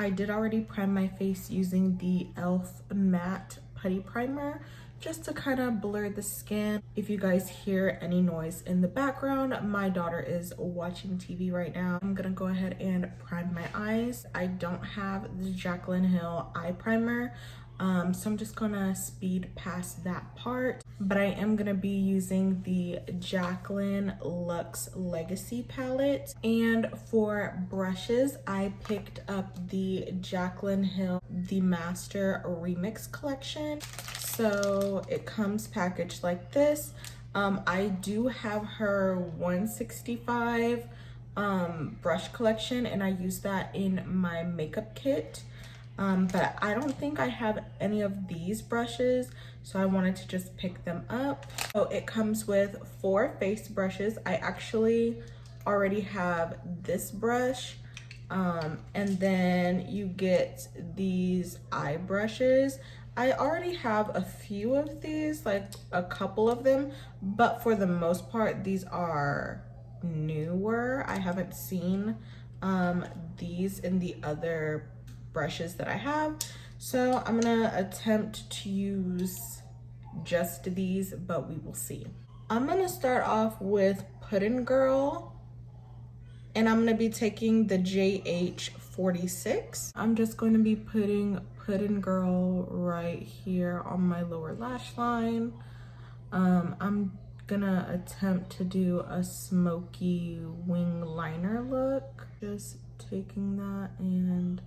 I did already prime my face using the e.l.f. matte putty primer just to kind of blur the skin. If you guys hear any noise in the background, my daughter is watching TV right now. I'm gonna go ahead and prime my eyes. I don't have the Jaclyn Hill eye primer, so I'm just gonna speed past that part. But I am gonna be using the Jaclyn Luxe Legacy palette. And for brushes, I picked up the Jaclyn Hill The Master Remix collection. So it comes packaged like this. I do have her 165 brush collection, and I use that in my makeup kit. But I don't think I have any of these brushes, so I wanted to just pick them up. So it comes with 4 face brushes. I actually already have this brush, and then you get these eye brushes. I already have a few of these, like a couple of them, but for the most part, these are newer. I haven't seen these in the other brushes that I have. So I'm gonna attempt to use just these, but we will see. I'm gonna start off with Puddin' Girl, and I'm gonna be taking the JH46. I'm just going to be putting Puddin' Girl right here on my lower lash line. I'm gonna attempt to do a smoky wing liner look. Just taking that and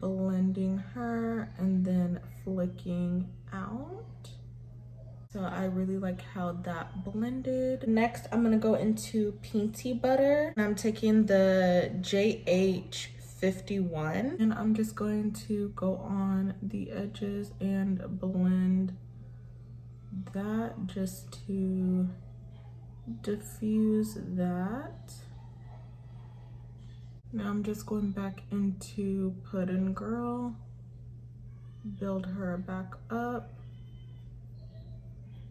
blending her and then flicking out. So I really like how that blended. Next, I'm gonna go into Peanty Butter. I'm taking the JH51, and I'm just going to go on the edges and blend that just to diffuse that. Now I'm just going back into Puddin' Girl, build her back up.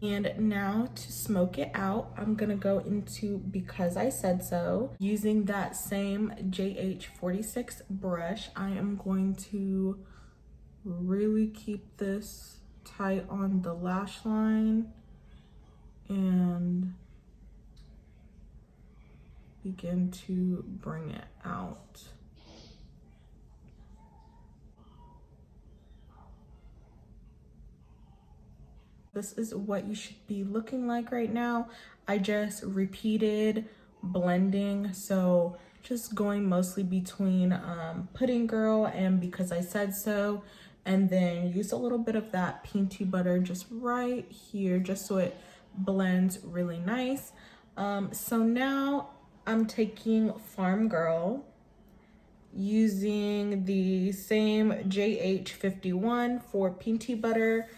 And now to smoke it out, I'm gonna go into Because I Said So. Using that same JH46 brush, I am going to really keep this tight on the lash line and begin to bring it out. This is what you should be looking like right now. I just repeated blending, so just going mostly between Pudding Girl and Because I Said So, and then use a little bit of that Peanty Butter just right here, just so it blends really nice. So now I'm taking Farm Girl, using the same JH51 for Peanty Butter,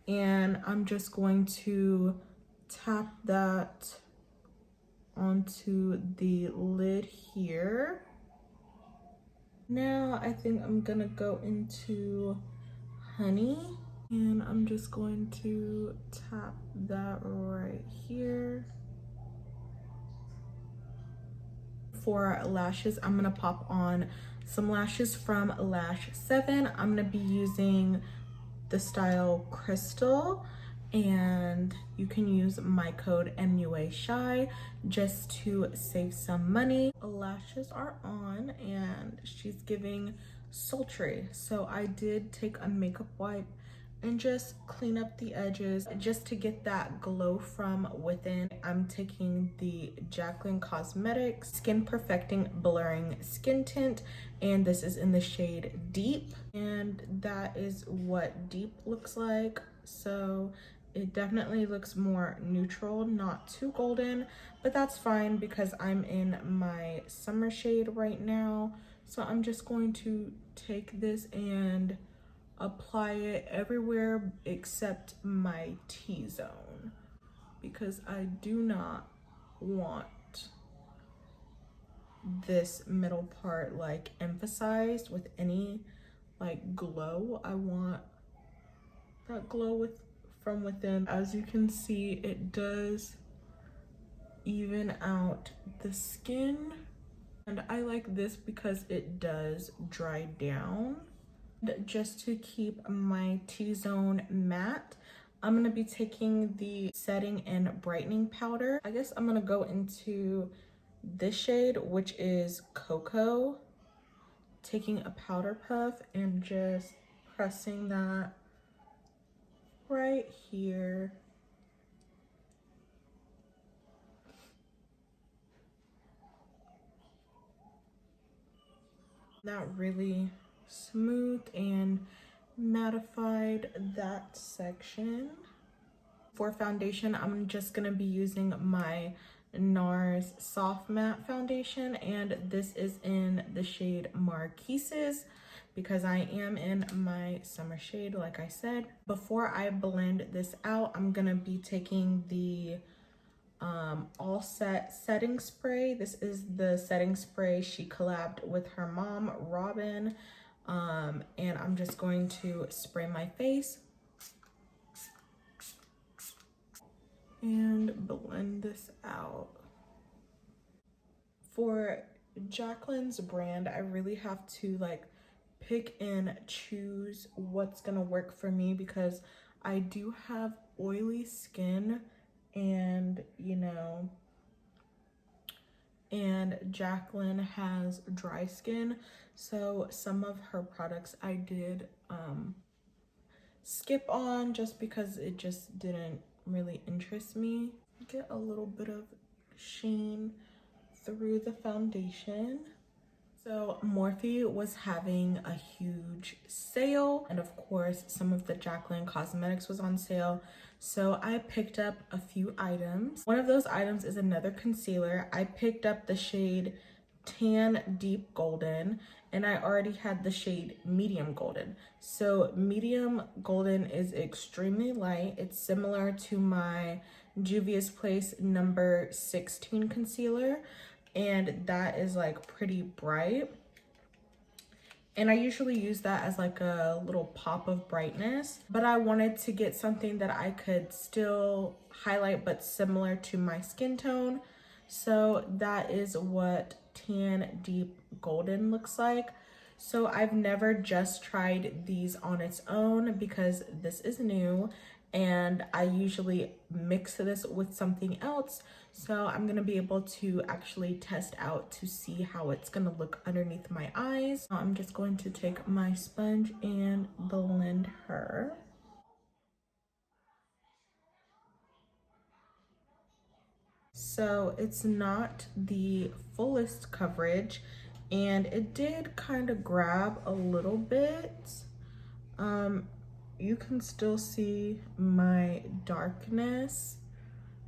and I'm just going to tap that onto the lid here. Now I think I'm gonna go into Honey, and I'm just going to tap that right here. For lashes, I'm gonna pop on some lashes from Lash 7. I'm gonna be using the style Crystal, and you can use my code MUASHY just to save some money. Lashes are on and she's giving sultry, so I did take a makeup wipe and just clean up the edges just to get that glow from within. I'm taking the Jaclyn Cosmetics Skin Perfecting Blurring Skin Tint, and this is in the shade Deep, and that is what Deep looks like. So it definitely looks more neutral, not too golden, but that's fine because I'm in my summer shade right now. So I'm just going to take this and apply it everywhere except my T-zone, because I do not want this middle part like emphasized with any like glow. I want that glow from within. As you can see, it does even out the skin. And I like this because it does dry down. Just to keep my T-zone matte, I'm gonna be taking the setting and brightening powder. I guess I'm gonna go into this shade, which is Cocoa, taking a powder puff and just pressing that right here. That really smoothed and mattified that section. For foundation, I'm just gonna be using my NARS Soft Matte Foundation, and this is in the shade Marquises because I am in my summer shade, like I said. Before I blend this out, I'm gonna be taking the All Set setting spray. This is the setting spray she collabed with her mom, Robin, and I'm just going to spray my face and blend this out. For Jaclyn's brand, I really have to like pick and choose what's gonna work for me because I do have oily skin, and you know, and Jaclyn has dry skin, so some of her products I did skip on just because it just didn't really interest me. Get a little bit of sheen through the foundation. So Morphe was having a huge sale, and of course some of the Jaclyn Cosmetics was on sale, so I picked up a few items. One of those items is another concealer. I picked up the shade Tan Deep Golden, and I already had the shade Medium Golden. So Medium Golden is extremely light. It's similar to my Juvia's Place number 16 concealer, and that is like pretty bright, and I usually use that as like a little pop of brightness, but I wanted to get something that I could still highlight but similar to my skin tone, so that is what Tan Deep Golden looks like. So I've never just tried these on its own because this is new, and I usually mix this with something else, so I'm gonna be able to actually test out to see how it's gonna look underneath my eyes. I'm just going to take my sponge and blend her. So it's not the fullest coverage, and it did kind of grab a little bit. You can still see my darkness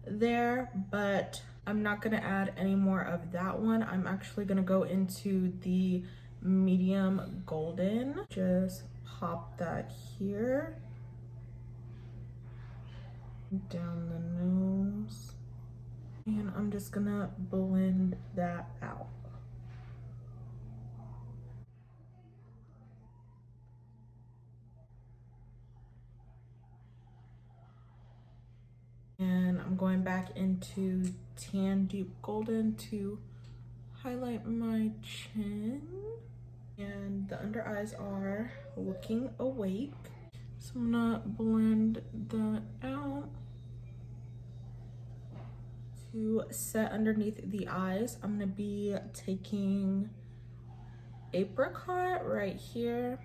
there, but I'm not gonna add any more of that one. I'm actually gonna go into the medium golden. Just pop that here, down the nose, and I'm just gonna blend that out. And I'm going back into Tan Deep Golden to highlight my chin. And the under eyes are looking awake. So I'm gonna blend that out. To set underneath the eyes, I'm gonna be taking Apricot right here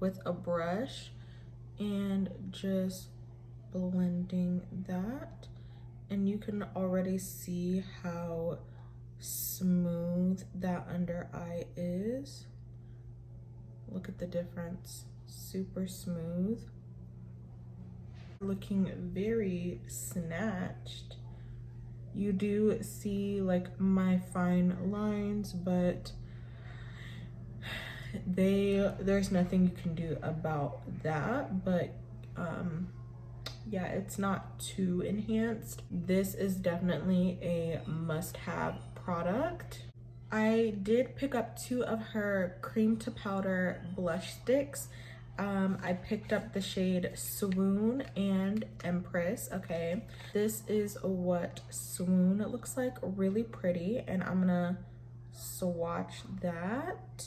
with a brush and just blending that, and you can already see how smooth that under eye is. Look at the difference, super smooth, looking very snatched. You do see like my fine lines, but there's nothing you can do about that. But yeah, it's not too enhanced. This is definitely a must-have product. I did pick up 2 of her cream to powder blush sticks. I picked up the shade Swoon and Empress. Okay, this is what Swoon looks like, really pretty, and I'm gonna swatch that.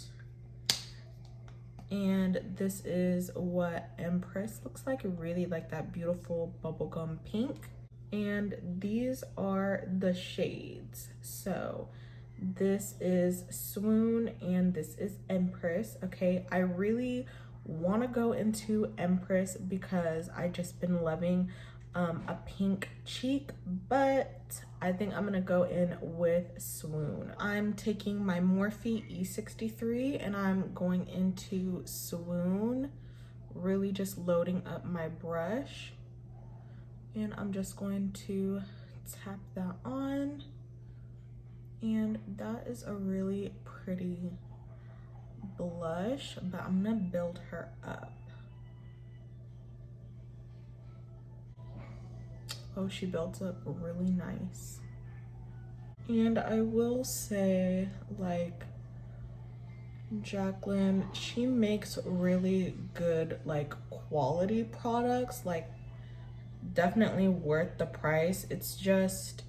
And this is what Empress looks like. Really like that beautiful bubblegum pink. And these are the shades. So this is Swoon and this is Empress. Okay, I really want to go into Empress because I just been loving a pink cheek, but I think I'm gonna go in with Swoon. I'm taking my Morphe E63 and I'm going into Swoon, really just loading up my brush, and I'm just going to tap that on, and that is a really pretty blush, but I'm gonna build her up. Oh, she builds up really nice. And I will say, like, Jaclyn, she makes really good, like, quality products, like, definitely worth the price. It's just,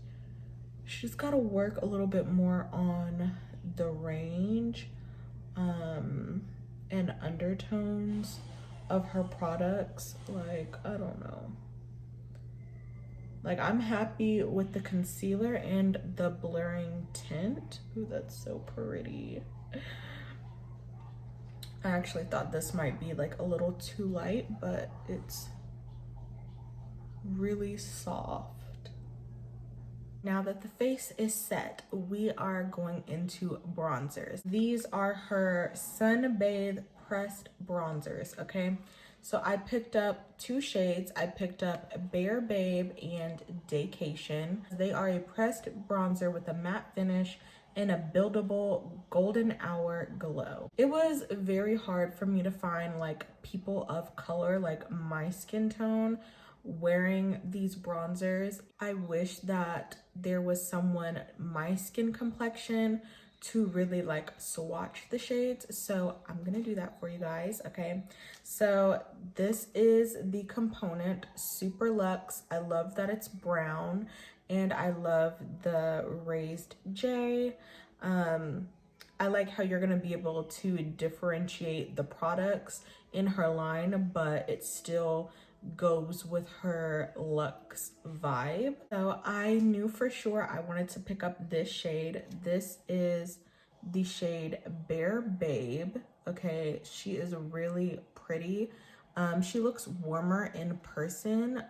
she's got to work a little bit more on the range and undertones of her products. Like, I don't know. Like, I'm happy with the concealer and the blurring tint. Ooh, that's so pretty. I actually thought this might be like a little too light, but it's really soft. Now that the face is set, we are going into bronzers. These are her Sun Bathe pressed bronzers, okay? So I picked up two shades. I picked up Bare Babe and Daycation. They are a pressed bronzer with a matte finish and a buildable golden hour glow. It was very hard for me to find like people of color, like my skin tone, wearing these bronzers. I wish that there was someone my skin complexion to really like swatch the shades, so I'm gonna do that for you guys. Okay, so this is the component, Super Luxe. I love that it's brown, and I love the raised J. I like how you're gonna be able to differentiate the products in her line, but it still goes with her luxe vibe. So I knew for sure I wanted to pick up this shade. This is the shade Bare Babe. Okay, she is really pretty. She looks warmer in person.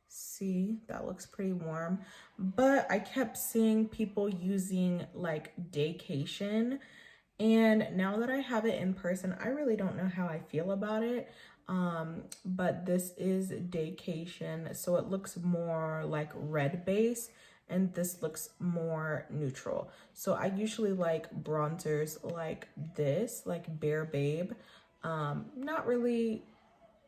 See, that looks pretty warm, but I kept seeing people using like Daycation, and now that I have it in person, I really don't know how I feel about it. But this is Daycation, so it looks more like red base, and this looks more neutral. So I usually like bronzers like this, like Bare Babe. Not really,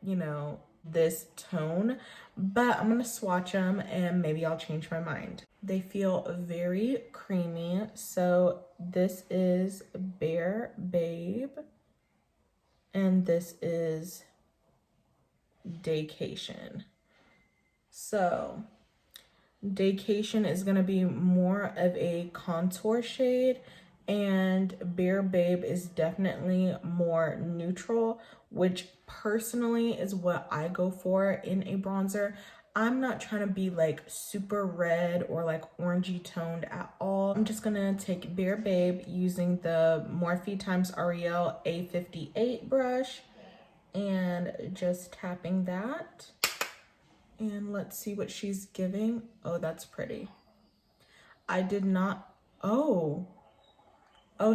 you know, this tone, but I'm gonna swatch them and maybe I'll change my mind. They feel very creamy. So this is Bare Babe and this is Daycation. So Daycation is gonna be more of a contour shade, and Bare Babe is definitely more neutral, which personally is what I go for in a bronzer. I'm not trying to be like super red or like orangey toned at all. I'm just gonna take Bare Babe using the Morphe x Ariel A58 brush and just tapping that. And let's see what she's giving. Oh, that's pretty. I did not, oh,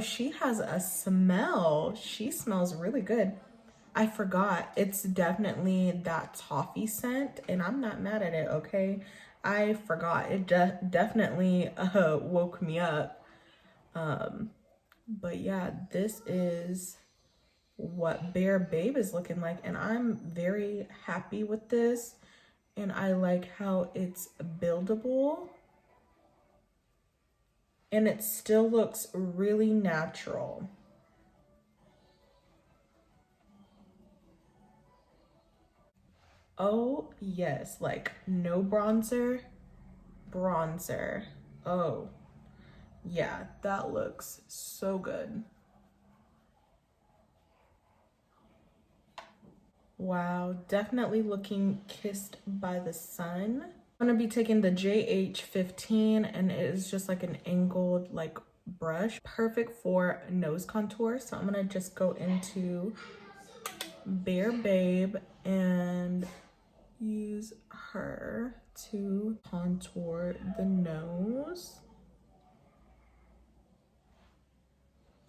she has a smell. She smells really good. I forgot, it's definitely that toffee scent, and I'm not mad at it, okay? I forgot, it definitely woke me up. But yeah, this is what Bare Babe is looking like, and I'm very happy with this, and I like how it's buildable. And it still looks really natural. Oh yes, like no bronzer, bronzer. Oh, Yeah, that looks so good. Wow, definitely looking kissed by the sun. I'm gonna be taking the JH15 and it is just like an angled like brush, perfect for nose contour. So I'm gonna just go into Bare Babe and use her to contour the nose.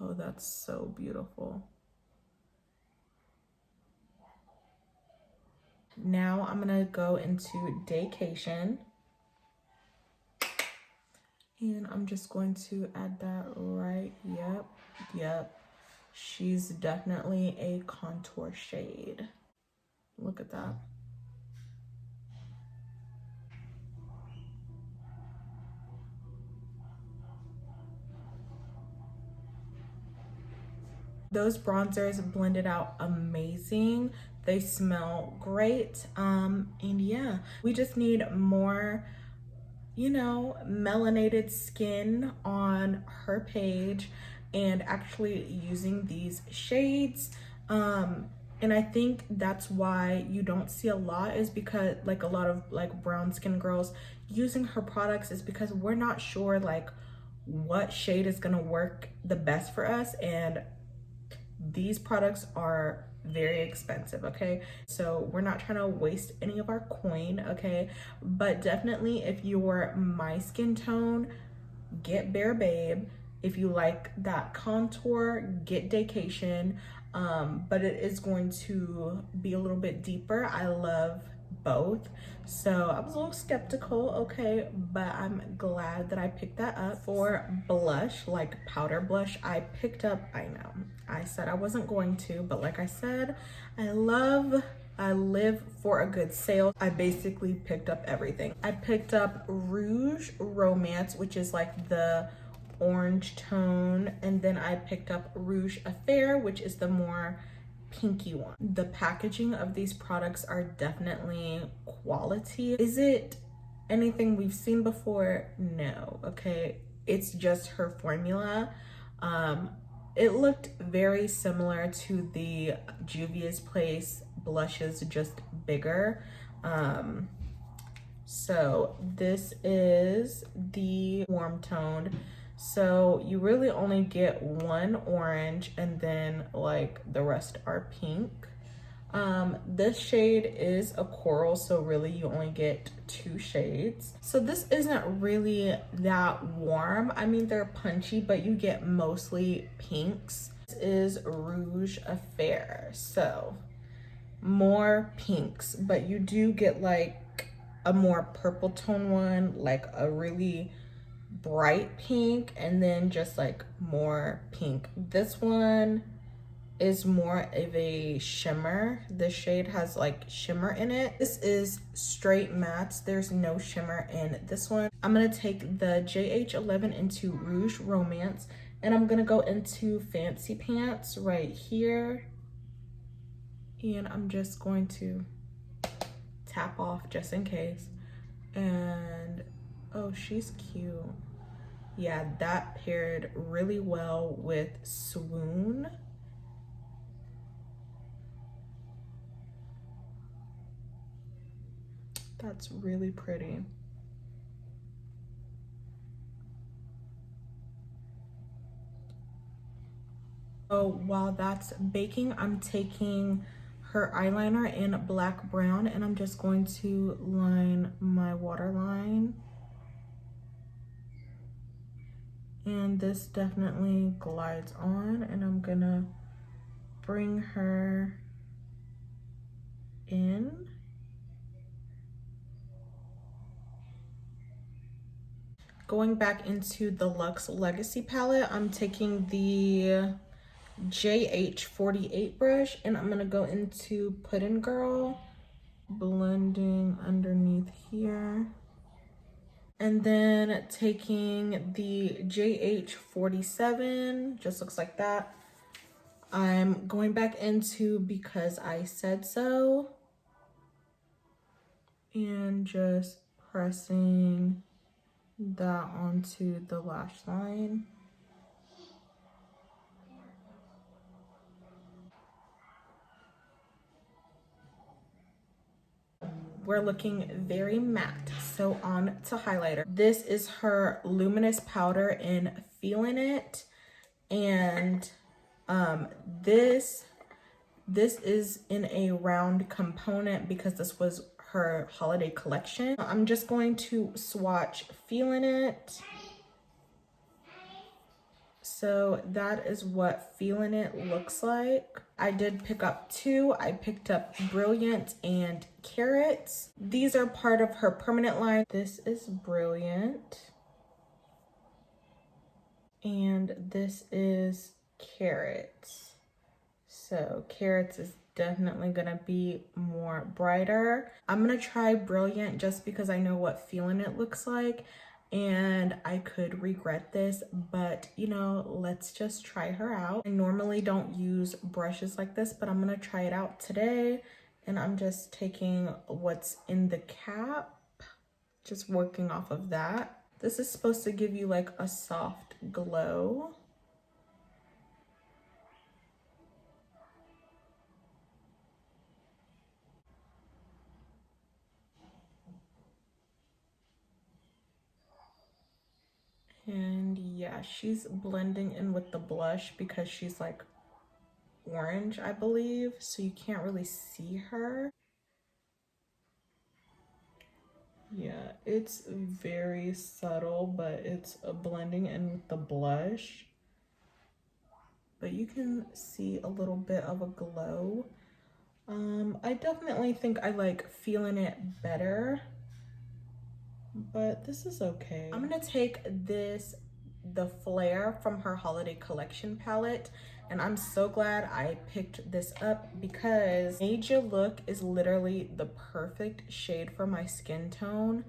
Oh, that's so beautiful. Now I'm gonna go into Daycation. And I'm just going to add that right, yep. She's definitely a contour shade. Look at that. Those bronzers blended out amazing. They smell great. And yeah, we just need more, you know, melanated skin on her page and actually using these shades. And I think that's why you don't see a lot, is because like a lot of like brown skin girls using her products, is because we're not sure like what shade is gonna work the best for us, and these products are very expensive, okay? So we're not trying to waste any of our coin, okay? But definitely if you're my skin tone, get Bare Babe. If you like that contour, get Daycation. But it is going to be a little bit deeper. I love both. So I was a little skeptical, okay, but I'm glad that I picked that up. For blush, like powder blush, I picked up, I know, I said I wasn't going to, but like I said, I live for a good sale. I basically picked up everything. I picked up Rouge Romance, which is like the orange tone, and then I picked up Rouge Affair, which is the more pinky one. The packaging of these products are definitely quality. Is it anything we've seen before? No, okay. It's just her formula. It looked very similar to the Juvia's Place blushes, just bigger. So this is the warm toned. So you really only get one orange and then like the rest are pink. This shade is a coral, so really you only get 2 shades. So this isn't really that warm. I mean, they're punchy, but you get mostly pinks. This is Rouge Affair, so more pinks, but you do get like a more purple tone one, like a really bright pink, and then just like more pink. This one is more of a shimmer. This shade has like shimmer in it. This is straight mattes. There's no shimmer in this one. I'm gonna take the JH11 into Rouge Romance, and I'm gonna go into Fancy Pants right here. And I'm just going to tap off just in case. And oh, she's cute. Yeah, that paired really well with Swoon. That's really pretty. So while that's baking, I'm taking her eyeliner in black brown, and I'm just going to line my waterline. And this definitely glides on, and I'm gonna bring her in. Going back into the Luxe Legacy palette, I'm taking the JH48 brush, and I'm gonna go into Puddin' Girl, blending underneath here. And then taking the JH47, just looks like that. I'm going back into Because I Said So, and just pressing that onto the lash line. We're looking very matte, so on to highlighter. This is her luminous powder in Feeling It, and this is in a round component because this was her holiday collection. I'm just going to swatch Feeling It. So that is what Feeling It looks like. I did pick up two. I picked up Brilliant and Carrots. These are part of her permanent line. This is Brilliant. And this is Carrots. So Carrots is definitely gonna be more brighter. I'm gonna try Brilliant just because I know what Feeling It looks like. And I could regret this, but you know, let's just try her out. I normally don't use brushes like this, but I'm gonna try it out today. And I'm just taking what's in the cap, just working off of that. This is supposed to give you like a soft glow. And yeah, she's blending in with the blush because she's like orange, I believe, so you can't really see her. Yeah, it's very subtle, but it's blending in with the blush. But you can see a little bit of a glow. I definitely think I like Feeling It better, but this is okay. I'm gonna take the Flare from her holiday collection palette, and I'm so glad I picked this up because Made You Look is literally the perfect shade for my skin tone.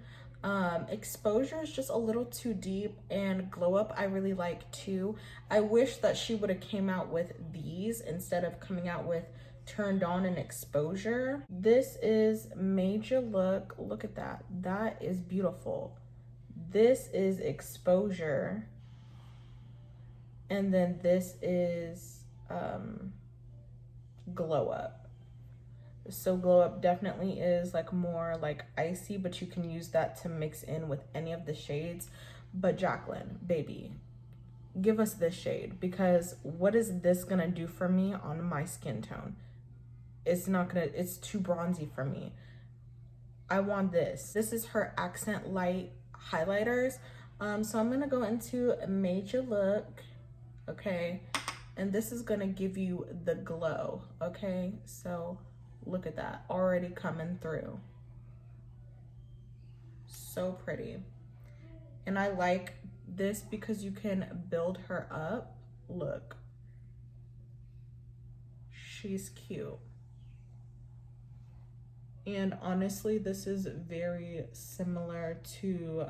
Exposure is just a little too deep, and Glow Up I really like too. I wish that she would have came out with these instead of coming out with Turned On and Exposure. This is Made You Look. Look at that. That is beautiful. This is Exposure. And then this is Glow Up. So Glow Up definitely is like more like icy, but you can use that to mix in with any of the shades. But Jaclyn, baby, give us this shade, because what is this gonna do for me on my skin tone? It's not gonna, it's too bronzy for me. I want this. This is her Accent Light highlighters. So I'm gonna go into Made You Look, okay? And this is gonna give you the glow, okay? So look at that, already coming through. So pretty. And I like this because you can build her up. Look, she's cute. And honestly, this is very similar to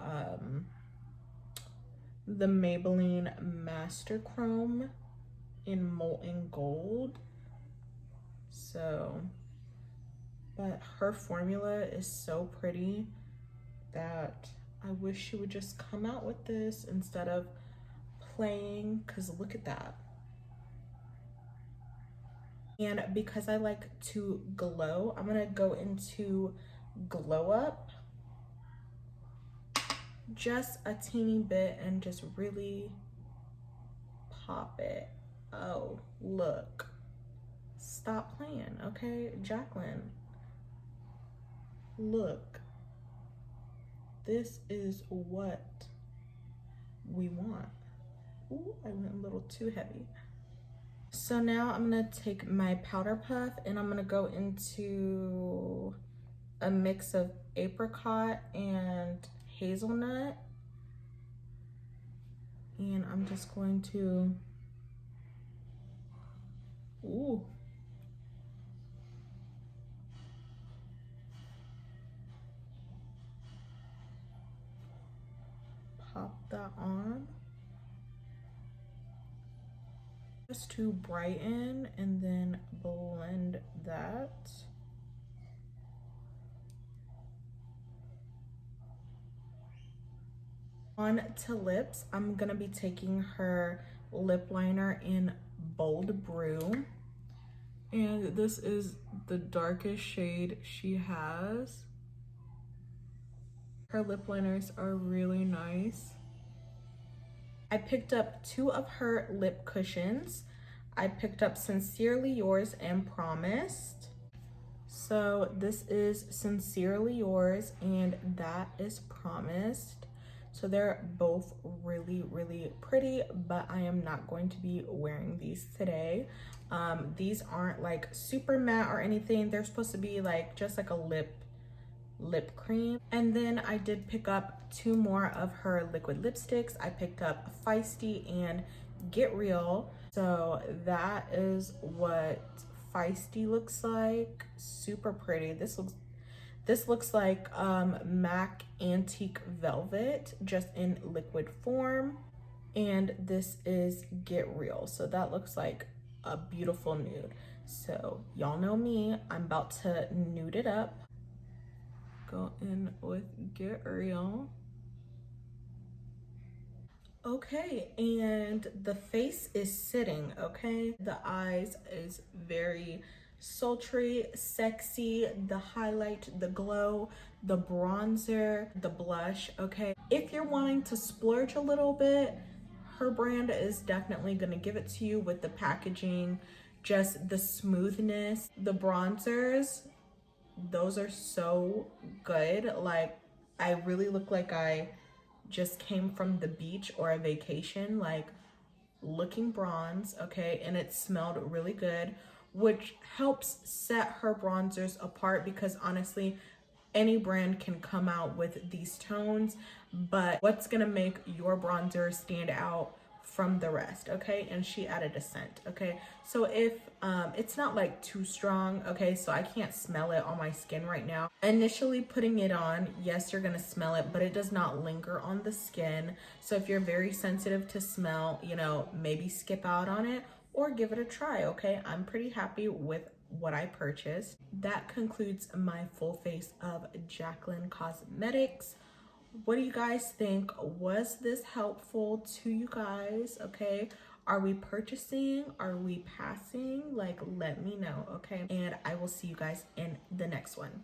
the Maybelline Master Chrome in Molten Gold. So, but her formula is so pretty that I wish she would just come out with this instead of playing, because look at that. And because I like to glow, I'm gonna go into Glow Up just a teeny bit and just really pop it. Oh, look. Stop playing, okay? Jaclyn, look. This is what we want. Ooh, I went a little too heavy. So now I'm gonna take my powder puff and I'm gonna go into a mix of apricot and hazelnut. And I'm just going to, ooh. Pop that on. Just to brighten and then blend that. On to lips, I'm gonna be taking her lip liner in Bold Brew. And this is the darkest shade she has. Her lip liners are really nice. I picked up 2 of her lip cushions. I picked up Sincerely Yours and Promised. So this is Sincerely Yours and that is Promised. So they're both really, really pretty, but I am not going to be wearing these today. These aren't like super matte or anything. They're supposed to be like just like a lip cream. And then I did pick up 2 more of her liquid lipsticks. I picked up Feisty and Get Real. So that is what Feisty looks like. Super pretty. This looks like MAC Antique Velvet, just in liquid form. And this is Get Real. So that looks like a beautiful nude. So y'all know me, I'm about to nude it up. Go in with Get Real. Okay, and the face is sitting, okay? The eyes is very sultry, sexy, the highlight, the glow, the bronzer, the blush, okay? If you're wanting to splurge a little bit, her brand is definitely gonna give it to you with the packaging, just the smoothness. The bronzers, those are so good. Like, I really look like I just came from the beach or a vacation, like looking bronze, okay? And it smelled really good, which helps set her bronzers apart, because honestly, any brand can come out with these tones, but what's gonna make your bronzer stand out from the rest, okay? And she added a scent, okay? So if it's not like too strong, okay, so I can't smell it on my skin right now. Initially putting it on, yes, you're gonna smell it, but it does not linger on the skin. So if you're very sensitive to smell, you know, maybe skip out on it or give it a try, okay? I'm pretty happy with what I purchased. That concludes my full face of Jaclyn Cosmetics. What do you guys think? Was this helpful to you guys? Okay, are we purchasing? Are we passing? Like, let me know, okay? And I will see you guys in the next one.